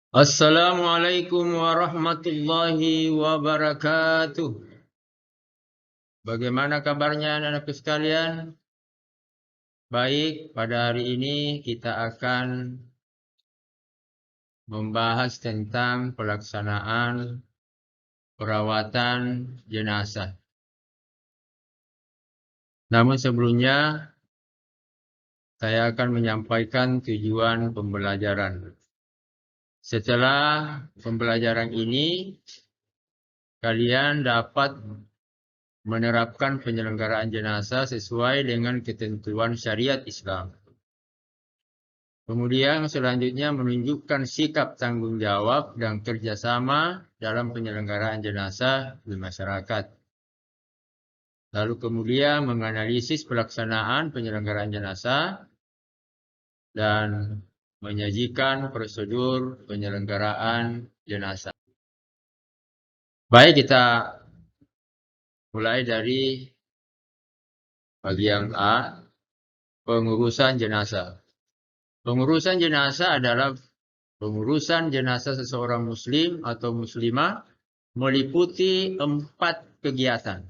Assalamualaikum warahmatullahi wabarakatuh. Bagaimana kabarnya anak-anakku sekalian? Baik, pada hari ini kita akan membahas tentang pelaksanaan perawatan jenazah. Namun sebelumnya saya akan menyampaikan tujuan pembelajaran. Setelah pembelajaran ini, kalian dapat menerapkan penyelenggaraan jenazah sesuai dengan ketentuan syariat Islam. Kemudian selanjutnya menunjukkan sikap tanggung jawab dan kerjasama dalam penyelenggaraan jenazah di masyarakat. Lalu kemudian menganalisis pelaksanaan penyelenggaraan jenazah dan menyajikan prosedur penyelenggaraan jenazah. Baik, kita mulai dari bagian A, pengurusan jenazah. Pengurusan jenazah adalah pengurusan jenazah seseorang muslim atau muslimah meliputi 4 kegiatan.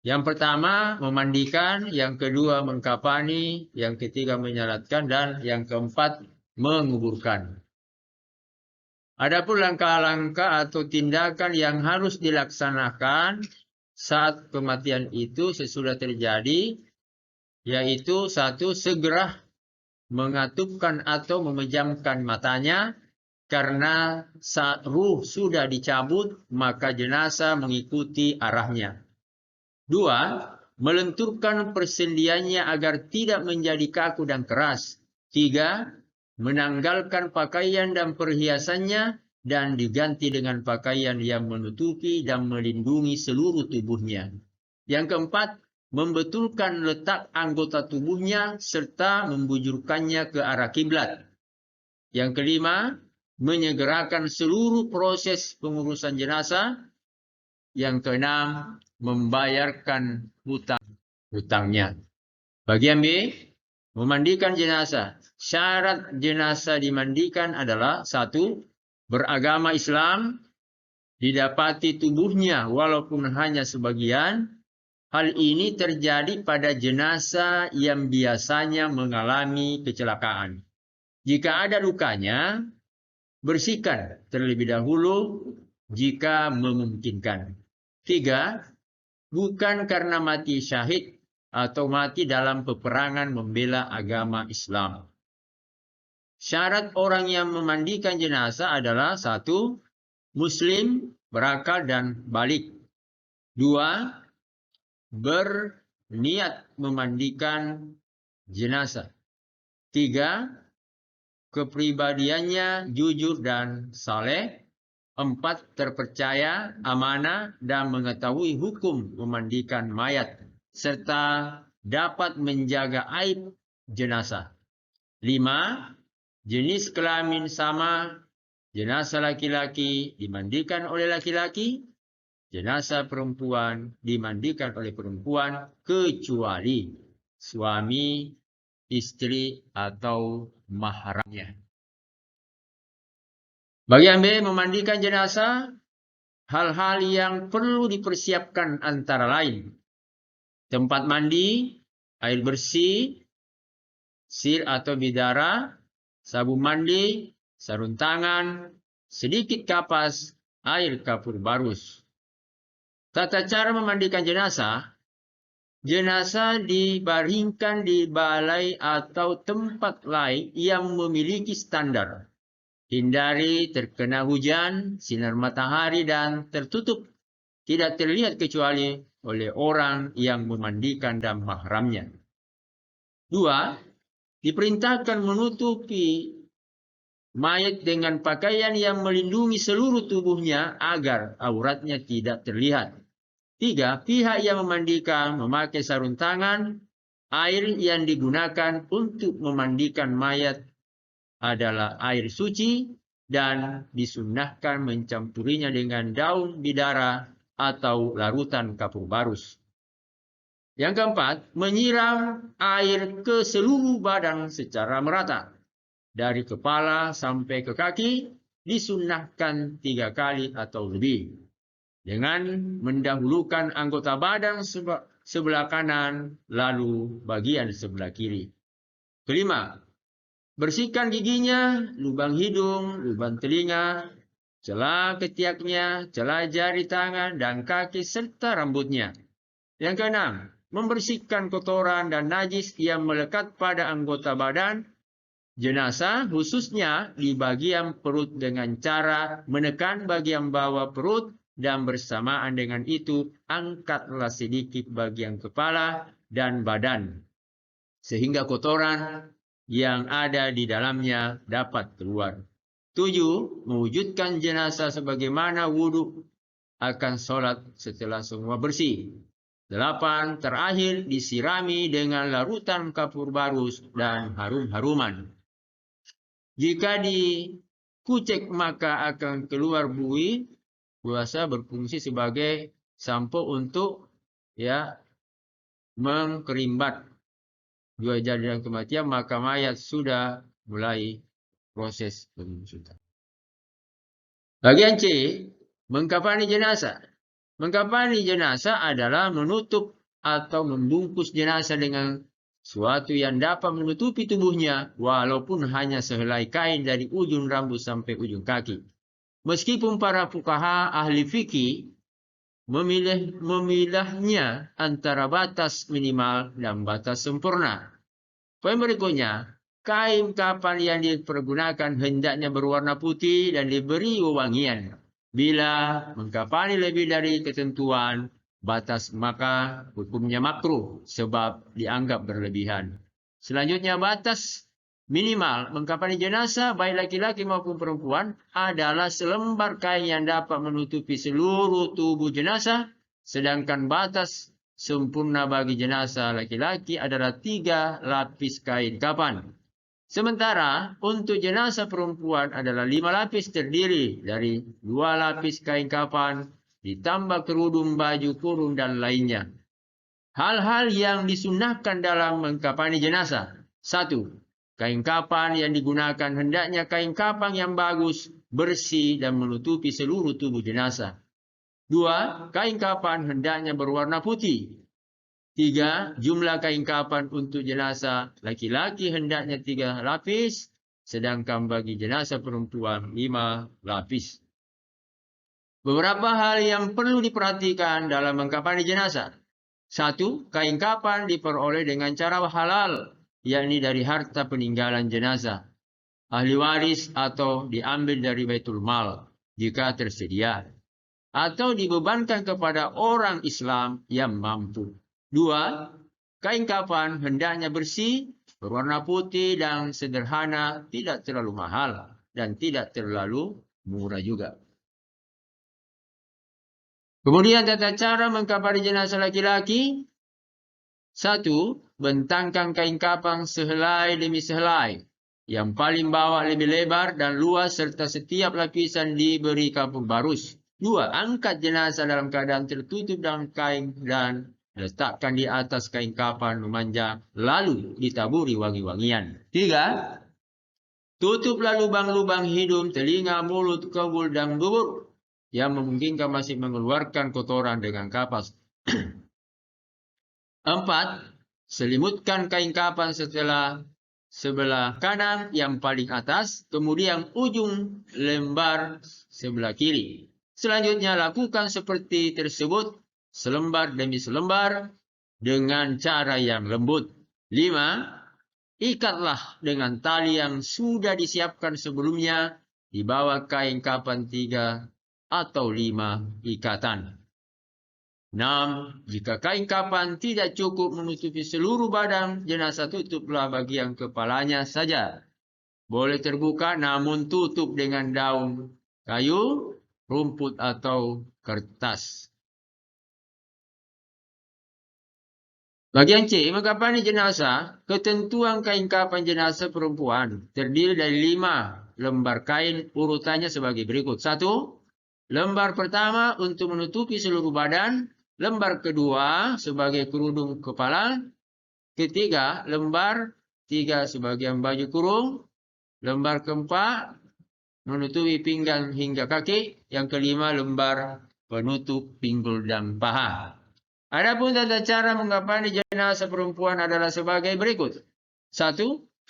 Yang pertama memandikan, yang kedua mengkafani, yang ketiga menyalatkan, dan yang keempat menguburkan. Adapun langkah-langkah atau tindakan yang harus dilaksanakan saat kematian itu sesudah terjadi, yaitu 1. Segera mengatupkan atau memejamkan matanya, karena saat ruh sudah dicabut maka jenazah mengikuti arahnya. 2. Melenturkan persendiannya agar tidak menjadi kaku dan keras. 3. Menanggalkan pakaian dan perhiasannya dan diganti dengan pakaian yang menutupi dan melindungi seluruh tubuhnya. Yang keempat, membetulkan letak anggota tubuhnya serta membujurkannya ke arah kiblat. Yang kelima, menyegerakan seluruh proses pengurusan jenazah. Yang keenam, membayarkan hutangnya. Bagian B, memandikan jenazah. Syarat jenazah dimandikan adalah 1. Beragama Islam, didapati tubuhnya walaupun hanya sebagian. Hal ini terjadi pada jenazah yang biasanya mengalami kecelakaan. Jika ada lukanya, bersihkan terlebih dahulu jika memungkinkan. 3. Bukan karena mati syahid atau mati dalam peperangan membela agama Islam. Syarat orang yang memandikan jenazah adalah 1. Muslim, berakal dan balik. 2. Berniat memandikan jenazah. 3. Kepribadiannya jujur dan saleh. 4. Terpercaya, amanah, dan mengetahui hukum memandikan mayat, serta dapat menjaga aib jenazah. 5. Jenis kelamin sama. Jenazah laki-laki dimandikan oleh laki-laki, jenazah perempuan dimandikan oleh perempuan, kecuali suami, istri, atau mahramnya. Bagian B, memandikan jenazah. Hal-hal yang perlu dipersiapkan antara lain: tempat mandi, air bersih, sir atau bidara, sabun mandi, sarung tangan, sedikit kapas, air kapur barus. Tata cara memandikan jenazah. Jenazah dibaringkan di balai atau tempat lain yang memiliki standar. Hindari terkena hujan, sinar matahari, dan tertutup. Tidak terlihat kecuali oleh orang yang memandikan dan mahramnya. 2. Diperintahkan menutupi mayat dengan pakaian yang melindungi seluruh tubuhnya agar auratnya tidak terlihat. 3. Pihak yang memandikan memakai sarung tangan. Air yang digunakan untuk memandikan mayat adalah air suci dan disunnahkan mencampurinya dengan daun bidara atau larutan kapur barus. Yang keempat, menyiram air ke seluruh badan secara merata, dari kepala sampai ke kaki, disunnahkan 3 kali atau lebih. Dengan mendahulukan anggota badan sebelah kanan, lalu bagian sebelah kiri. Kelima, bersihkan giginya, lubang hidung, lubang telinga, celah ketiaknya, celah jari tangan dan kaki serta rambutnya. Yang keenam, membersihkan kotoran dan najis yang melekat pada anggota badan jenazah, khususnya di bagian perut dengan cara menekan bagian bawah perut dan bersamaan dengan itu angkatlah sedikit bagian kepala dan badan sehingga kotoran yang ada di dalamnya dapat keluar. 7. Mewujudkan jenazah sebagaimana wudhu akan sholat setelah semua bersih. 8. Terakhir disirami dengan larutan kapur barus dan harum-haruman. Jika dikucek maka akan keluar buih, biasa berfungsi sebagai sampo untuk mengkerimbat dua jari dan kematian, maka mayat sudah mulai proses pembusutan. Bagian C, mengkafani jenazah. Mengkafani jenazah adalah menutup atau membungkus jenazah dengan suatu yang dapat menutupi tubuhnya walaupun hanya sehelai kain dari ujung rambut sampai ujung kaki. Meskipun para fuqaha ahli fikih memilahnya antara batas minimal dan batas sempurna. Poin berikutnya, kain kafan yang dipergunakan hendaknya berwarna putih dan diberi wewangian. Bila mengkafani lebih dari ketentuan batas maka hukumnya makruh sebab dianggap berlebihan. Selanjutnya, batas minimal mengkafani jenazah baik laki-laki maupun perempuan adalah selembar kain yang dapat menutupi seluruh tubuh jenazah, sedangkan batas sempurna bagi jenazah laki-laki adalah 3 lapis kain kafan. Sementara untuk jenazah perempuan adalah 5 lapis terdiri dari 2 lapis kain kafan ditambah kerudung, baju kurung dan lainnya. Hal-hal yang disunahkan dalam mengkafani jenazah. 1. Kain kafan yang digunakan hendaknya kain kafan yang bagus, bersih dan menutupi seluruh tubuh jenazah. 2. Kain kafan hendaknya berwarna putih. 3. Jumlah kain kafan untuk jenazah laki-laki hendaknya 3 lapis, sedangkan bagi jenazah perempuan 5 lapis. Beberapa hal yang perlu diperhatikan dalam mengkafani jenazah. 1. Kain kafan diperoleh dengan cara halal, yakni dari harta peninggalan jenazah, ahli waris atau diambil dari Baitul Mal jika tersedia, atau dibebankan kepada orang Islam yang mampu. 2. Kain kafan hendaknya bersih, berwarna putih dan sederhana, tidak terlalu mahal dan tidak terlalu murah juga. Kemudian tata cara mengkafani jenazah laki-laki. 1. Bentangkan kain kafan sehelai demi sehelai. Yang paling bawah lebih lebar dan luas serta setiap lapisan diberi kapur barus. 2. Angkat jenazah dalam keadaan tertutup dalam kain dan letakkan di atas kain kafan memanjang, lalu ditaburi wangi-wangian. 3. Tutuplah lubang-lubang hidung, telinga, mulut, kebul, dan bibir yang memungkinkan masih mengeluarkan kotoran dengan kapas. 4. Selimutkan kain kafan sebelah kanan yang paling atas, kemudian ujung lembar sebelah kiri. Selanjutnya lakukan seperti tersebut selembar demi selembar dengan cara yang lembut. 5. Ikatlah dengan tali yang sudah disiapkan sebelumnya di bawah kain kafan 3 atau 5 ikatan. 6. Jika kain kafan tidak cukup menutupi seluruh badan jenazah, tutuplah bagian kepalanya saja. Boleh terbuka namun tutup dengan daun kayu, rumput atau kertas. Bagian C, mengkafani jenazah. Ketentuan kain kafan jenazah perempuan terdiri dari 5 lembar kain, urutannya sebagai berikut. 1. Lembar pertama untuk menutupi seluruh badan. Lembar kedua sebagai kerudung kepala. Ketiga, lembar 3 sebagai baju kurung. Lembar keempat menutupi pinggang hingga kaki. Yang kelima, lembar penutup pinggul dan paha. Adapun tata cara mengkafani jenazah perempuan adalah sebagai berikut. 1.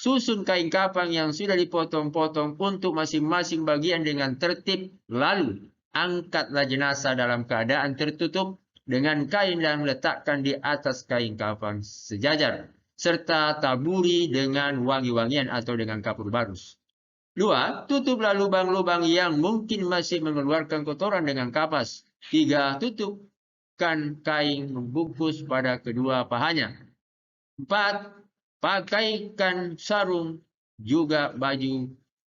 Susun kain kafan yang sudah dipotong-potong untuk masing-masing bagian dengan tertib. Lalu, angkatlah jenazah dalam keadaan tertutup dengan kain dan letakkan di atas kain kafan sejajar, serta taburi dengan wangi-wangian atau dengan kapur barus. 2. Tutuplah lubang-lubang yang mungkin masih mengeluarkan kotoran dengan kapas. 3. Tutupkan kain membungkus pada kedua pahanya. 4. Pakaikan sarung juga baju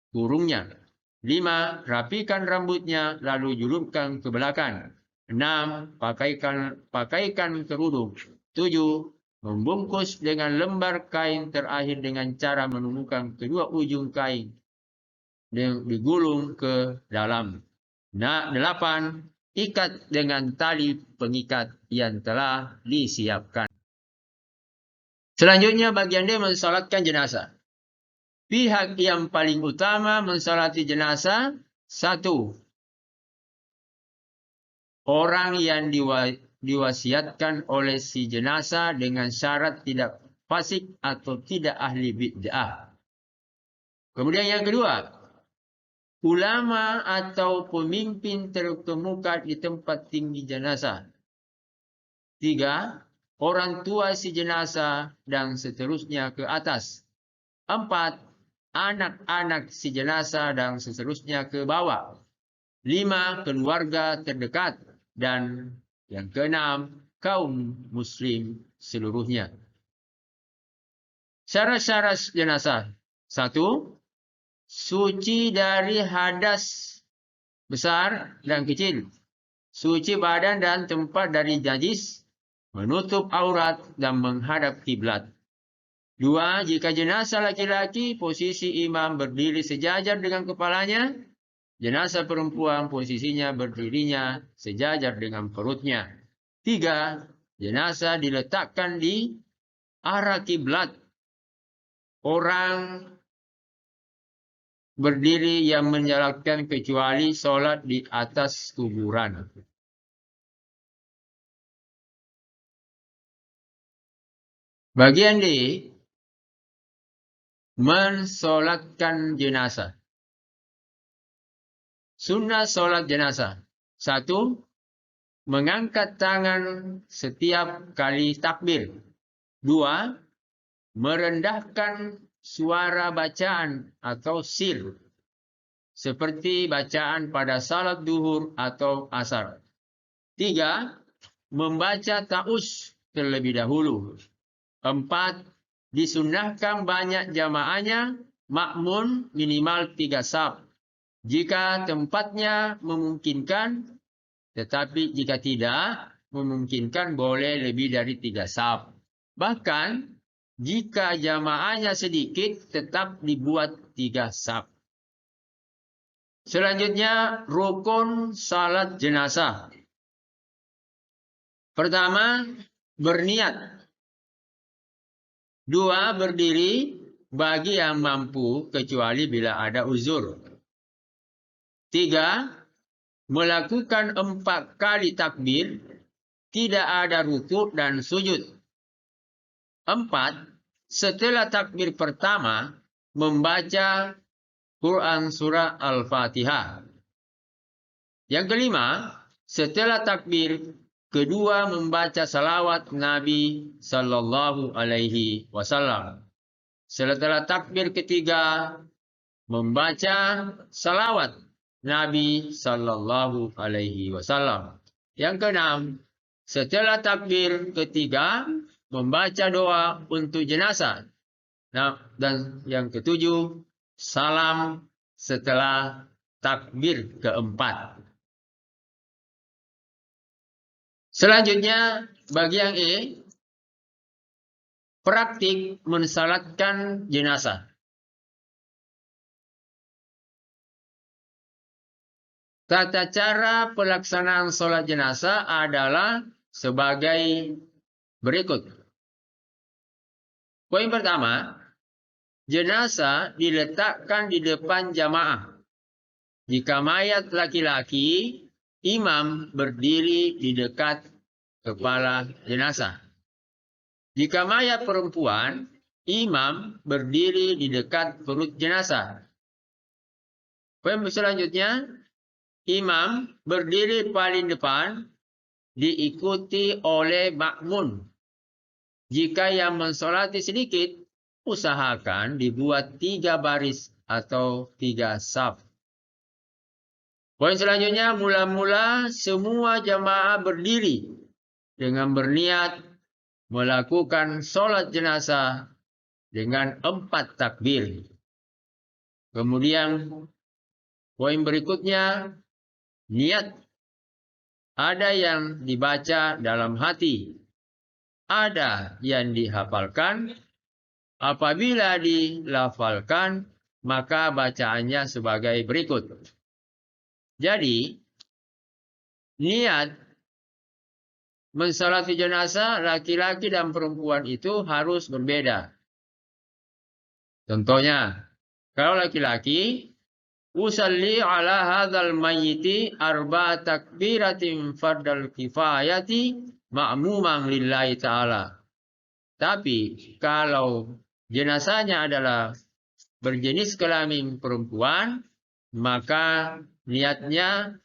kurungnya. 5. Rapikan rambutnya lalu julurkan ke belakang. 6. Pakaikan kerudung. 7. Membungkus dengan lembar kain terakhir dengan cara menumbuhkan kedua ujung kain digulung ke dalam. 8. Ikat dengan tali pengikat yang telah disiapkan. Selanjutnya bagian D, mensolatkan jenazah. Pihak yang paling utama mensolati jenazah. 1. Orang yang diwasiatkan oleh si jenazah dengan syarat tidak fasik atau tidak ahli bid'ah. Kemudian yang kedua, ulama atau pemimpin terkemuka di tempat tinggi jenazah. 3. Orang tua si jenazah dan seterusnya ke atas. 4. Anak-anak si jenazah dan seterusnya ke bawah. 5. Keluarga terdekat. Dan yang keenam, kaum muslim seluruhnya. Syarat-syarat jenazah. 1. Suci dari hadas besar dan kecil. Suci badan dan tempat dari najis. Menutup aurat dan menghadap kiblat. 2. Jika jenazah laki-laki, posisi imam berdiri sejajar dengan kepalanya. Jenazah perempuan, posisinya berdirinya sejajar dengan perutnya. 3. Jenazah diletakkan di arah kiblat. Orang berdiri yang menjalankan kecuali sholat di atas kuburan. Bagian D, mensolatkan jenazah. Sunnah solat jenazah. 1. Mengangkat tangan setiap kali takbir. 2. Merendahkan suara bacaan atau sir, seperti bacaan pada salat duhur atau asar. 3. Membaca ta'us terlebih dahulu. 4. Disunnahkan banyak jamaahnya, makmun minimal 3 shaf. Jika tempatnya memungkinkan, tetapi jika tidak memungkinkan boleh lebih dari 3 shaf. Bahkan jika jamaahnya sedikit tetap dibuat 3 shaf. Selanjutnya rukun salat jenazah. Pertama, berniat. 2. Berdiri bagi yang mampu kecuali bila ada uzur. 3. Melakukan 4 kali takbir, tidak ada rukuk dan sujud. 4. Setelah takbir pertama, membaca Quran surah Al-Fatihah. Yang kelima, setelah takbir kedua membaca salawat Nabi Sallallahu Alaihi Wasallam. Setelah takbir ketiga, membaca salawat Nabi Sallallahu Alaihi Wasallam. Yang keenam, setelah takbir ketiga, membaca doa untuk jenazah. Dan yang ketujuh, salam setelah takbir keempat. Selanjutnya, bagian E, praktik mensalatkan jenazah. Tata cara pelaksanaan sholat jenazah adalah sebagai berikut. Poin pertama, jenazah diletakkan di depan jamaah. Jika mayat laki-laki, imam berdiri di dekat kepala jenazah. Jika mayat perempuan, imam berdiri di dekat perut jenazah. Poin selanjutnya, imam berdiri paling depan, diikuti oleh makmun. Jika yang mensolati sedikit, usahakan dibuat 3 baris atau 3 saf. Poin selanjutnya, mula-mula semua jamaah berdiri dengan berniat melakukan sholat jenazah dengan 4 takbir. Kemudian poin berikutnya, niat. Ada yang dibaca dalam hati, ada yang dihafalkan. Apabila dilafalkan, maka bacaannya sebagai berikut. Jadi, niat mensolati jenazah laki-laki dan perempuan itu harus berbeda. Contohnya, kalau laki-laki, usalli ala hadzal mayyiti arba'a takbiratin fardal kifayati ma'muman lillahi ta'ala. Tapi kalau jenazahnya adalah berjenis kelamin perempuan, maka niatnya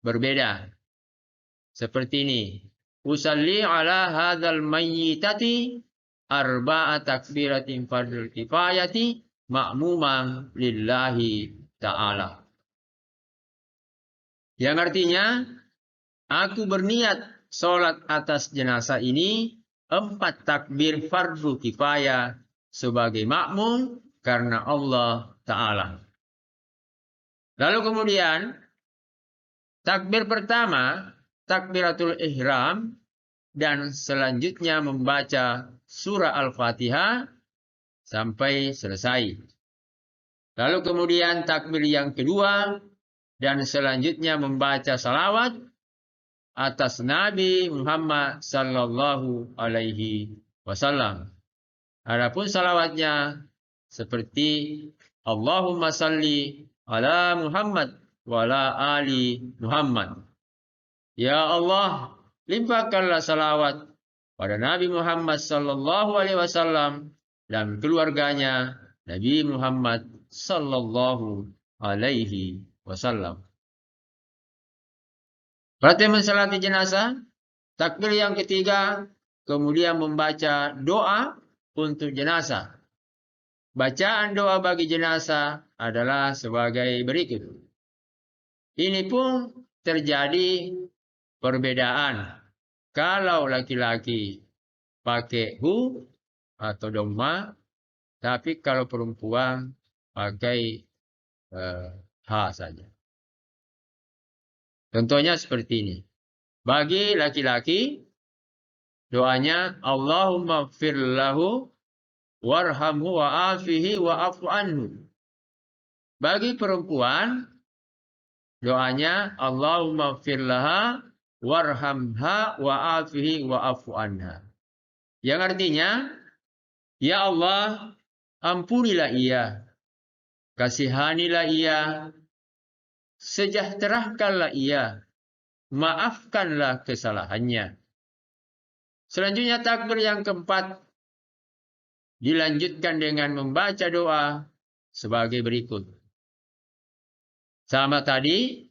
berbeda. Seperti ini. Usalli ala hadzal mayyitati arba'a takbiratin fardal kifayati ma'muman lillahi ta'ala. Yang artinya, aku berniat sholat atas jenazah ini 4 takbir fardu kifayah sebagai makmum karena Allah Ta'ala. Lalu kemudian, takbir pertama, takbiratul ihram, dan selanjutnya membaca surah Al-Fatihah sampai selesai. Lalu kemudian takbir yang kedua, dan selanjutnya membaca salawat atas Nabi Muhammad sallallahu alaihi wasallam. Adapun salawatnya seperti Allahumma salli ala Muhammad wa ala ali Muhammad. Ya Allah, limpahkanlah salawat pada Nabi Muhammad sallallahu alaihi wasallam dan keluarganya Nabi Muhammad sallallahu alaihi wasallam. Berarti mensolati jenazah, takbir yang ketiga, kemudian membaca doa untuk jenazah. Bacaan doa bagi jenazah adalah sebagai berikut. Ini pun terjadi perbedaan. Kalau laki-laki pakai hu atau dhamma, tapi kalau perempuan pakai ha saja. Contohnya seperti ini. Bagi laki-laki, doanya Allahumma gfir lahu warhamhu wa'afihi wa'afu anhu. Bagi perempuan, doanya Allahumma gfir laha warhamha wa'afihi wa'afu anha. Yang artinya, ya Allah, ampunilah ia, kasihanilah ia, sejahterakanlah ia, maafkanlah kesalahannya. Selanjutnya takbir yang keempat dilanjutkan dengan membaca doa sebagai berikut. Sama tadi,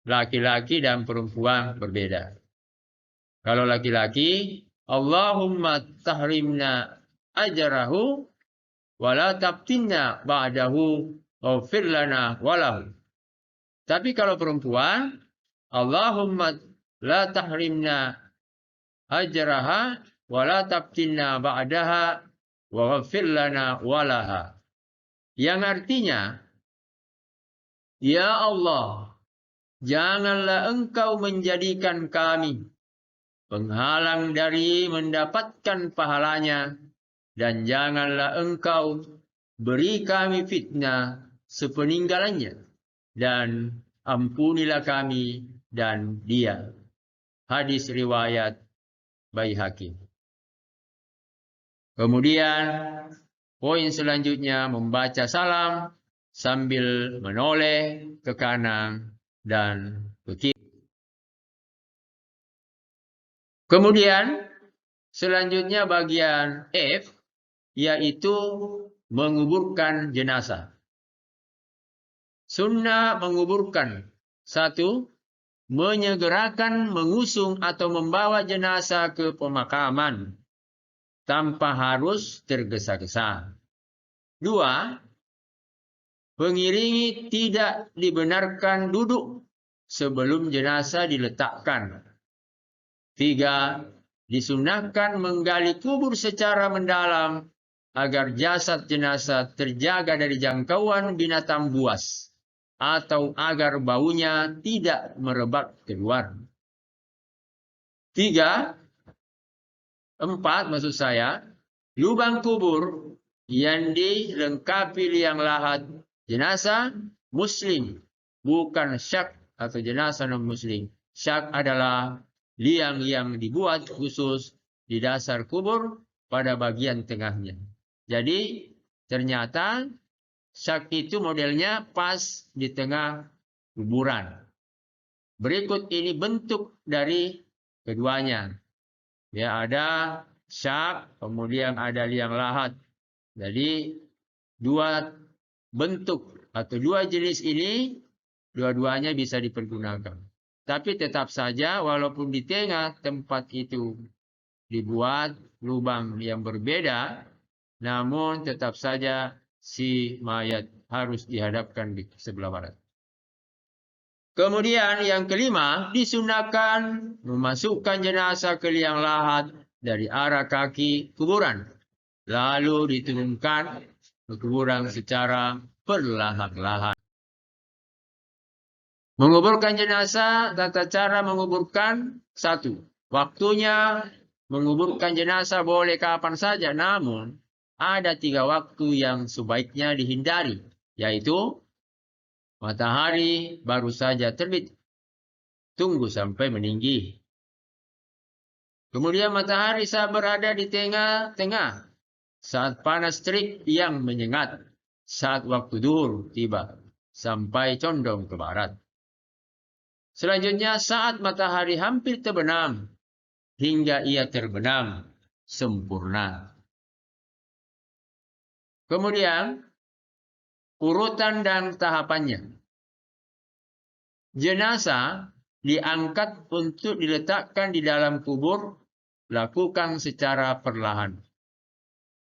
laki-laki dan perempuan berbeda. Kalau laki-laki, Allahumma tahrimna ajrahu wa la tabtinna ba'dahu waghfir lana walahu. Tapi kalau perempuan, Allahumma la tahrimna ajraha wa la tabtinna ba'daha waghfir lana walaha. Yang artinya, ya Allah, janganlah engkau menjadikan kami penghalang dari mendapatkan pahalanya, dan janganlah engkau beri kami fitnah sepeninggalannya, dan ampunilah kami dan dia. Hadis riwayat Baihaqi. Kemudian poin selanjutnya membaca salam sambil menoleh ke kanan dan ke kiri. Kemudian selanjutnya bagian F, yaitu menguburkan jenazah. Sunnah menguburkan. 1. Menyegerakan mengusung atau membawa jenazah ke pemakaman tanpa harus tergesa-gesa. 2. Pengiringi tidak dibenarkan duduk sebelum jenazah diletakkan. 3. Disunahkan menggali kubur secara mendalam agar jasad jenazah terjaga dari jangkauan binatang buas atau agar baunya tidak merebak keluar. 4 maksud saya, lubang kubur yang dilengkapi liang lahat jenazah muslim, bukan syak atau jenazah non muslim. Syak adalah liang yang dibuat khusus di dasar kubur pada bagian tengahnya. Jadi ternyata syak itu modelnya pas di tengah kuburan. Berikut ini bentuk dari keduanya. Ya, ada syak, kemudian ada liang lahat. Jadi dua bentuk atau dua jenis ini dua-duanya bisa dipergunakan. Tapi tetap saja walaupun di tengah tempat itu dibuat lubang yang berbeda, namun tetap saja si mayat harus dihadapkan di sebelah barat. Kemudian yang kelima, disunahkan memasukkan jenazah ke liang lahat dari arah kaki kuburan, lalu diturunkan ke kuburan secara perlahan-lahan. Menguburkan jenazah, tata cara menguburkan. 1. Waktunya menguburkan jenazah boleh kapan saja, namun ada 3 waktu yang sebaiknya dihindari, yaitu matahari baru saja terbit, tunggu sampai meninggi. Kemudian matahari saat berada di tengah-tengah, saat panas terik yang menyengat, saat waktu zuhur tiba, sampai condong ke barat. Selanjutnya saat matahari hampir terbenam, hingga ia terbenam sempurna. Kemudian urutan dan tahapannya. Jenazah diangkat untuk diletakkan di dalam kubur, lakukan secara perlahan.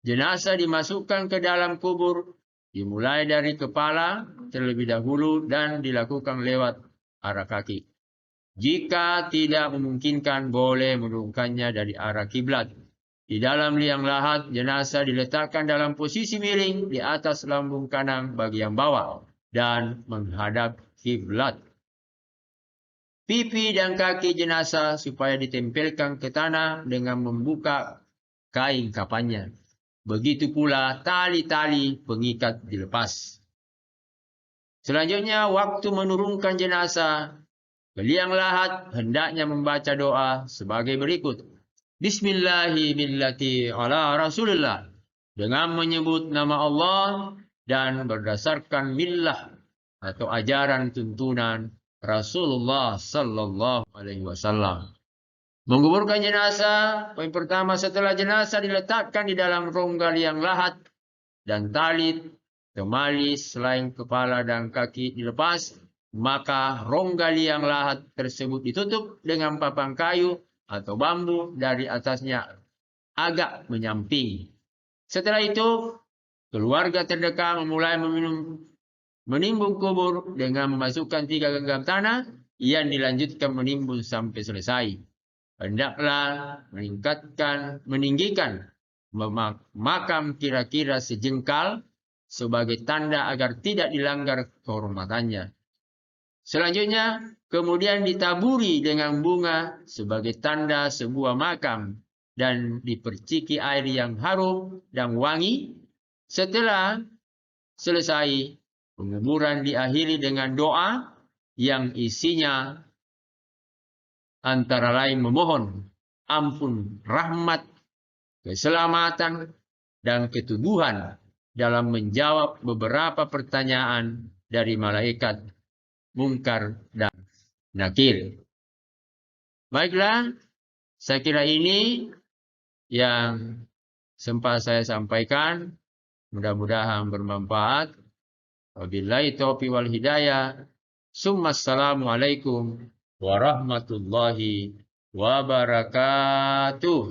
Jenazah dimasukkan ke dalam kubur, dimulai dari kepala terlebih dahulu dan dilakukan lewat arah kaki. Jika tidak memungkinkan, boleh menurunkannya dari arah kiblat. Di dalam liang lahat, jenazah diletakkan dalam posisi miring di atas lambung kanan bagian bawah dan menghadap kiblat. Pipi dan kaki jenazah supaya ditempelkan ke tanah dengan membuka kain kafannya. Begitu pula tali-tali pengikat dilepas. Selanjutnya, waktu menurunkan jenazah ke liang lahat, hendaknya membaca doa sebagai berikut. Bismillahirrahmanirrahim ala Rasulillah. Dengan menyebut nama Allah dan berdasarkan millah atau ajaran tuntunan Rasulullah sallallahu alaihi wasallam. Menguburkan jenazah, poin pertama, setelah jenazah diletakkan di dalam rongga liang lahat dan tali temali selain kepala dan kaki dilepas, maka rongga liang lahat tersebut ditutup dengan papan kayu atau bambu dari atasnya agak menyamping. Setelah itu, keluarga terdekat memulai menimbun kubur dengan memasukkan 3 genggam tanah yang dilanjutkan menimbun sampai selesai. Hendaklah meninggikan makam kira-kira sejengkal sebagai tanda agar tidak dilanggar kehormatannya. Selanjutnya, kemudian ditaburi dengan bunga sebagai tanda sebuah makam dan diperciki air yang harum dan wangi. Setelah selesai, penguburan diakhiri dengan doa yang isinya antara lain memohon ampun, rahmat, keselamatan, dan ketuduhan dalam menjawab beberapa pertanyaan dari malaikat Munkar dan Nakir. Baiklah, saya kira ini yang sempat saya sampaikan. Mudah-mudahan bermanfaat. Wabillahi taufiq wal hidayah. Assalamualaikum warahmatullahi wabarakatuh.